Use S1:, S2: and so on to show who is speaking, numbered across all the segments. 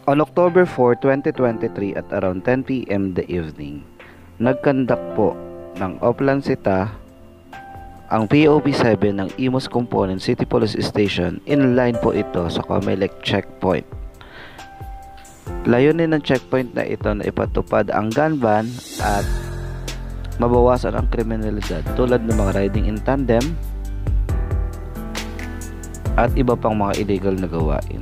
S1: On October 4, 2023 at around 10 p.m. the evening, nagkandak po ng Oplan Cita ang POP7 ng Imus Component City Police Station. Inline po ito sa Comelec checkpoint. Layunin ng checkpoint na ito na ipatupad ang gun ban at mabawasan ang kriminalidad tulad ng mga riding in tandem at iba pang mga illegal na gawain.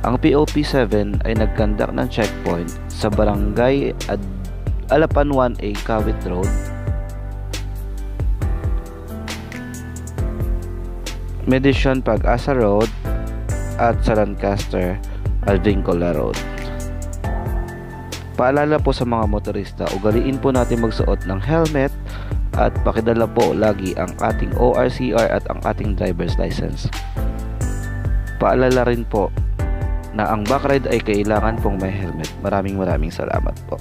S1: Ang POP7 ay nagkandak ng checkpoint sa Barangay Alapan 1A, Kawit Road, Medisyon Pag-asa Road at sa Lancaster Alvincola Road. Paalala po sa mga motorista, ugaliin po natin magsuot ng helmet at pakidala po lagi ang ating ORCR at ang ating driver's license. Paalala rin po na ang backride ay kailangan pong may helmet. Maraming salamat po.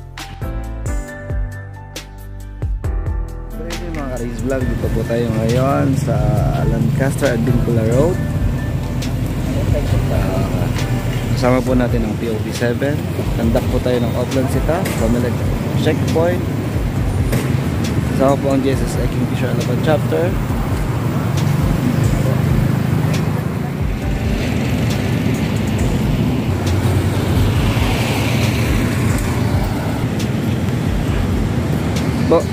S1: So yun mga ka-race vlog, dito po tayo ngayon sa Lancaster Alvincola Road. Kasama po natin ang POP7. Kandak po tayo ng Oplan Cita, Comelec checkpoint. Kasama po ang JSS Kingfisher Alapan chapter. Bo.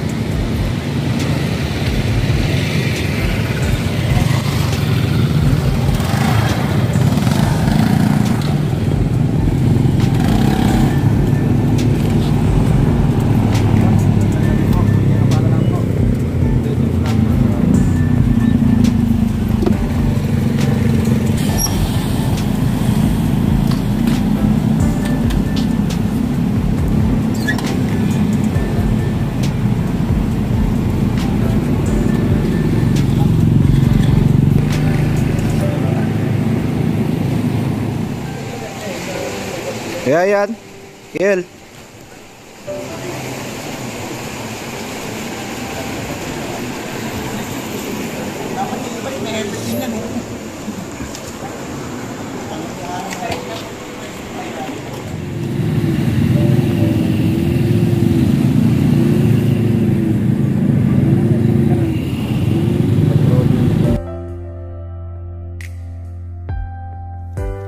S1: Kaya yan, Kiel.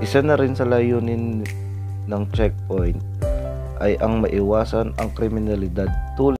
S1: Isa na rin sa layunin ng checkpoint ay ang maiwasan ang kriminalidad tulad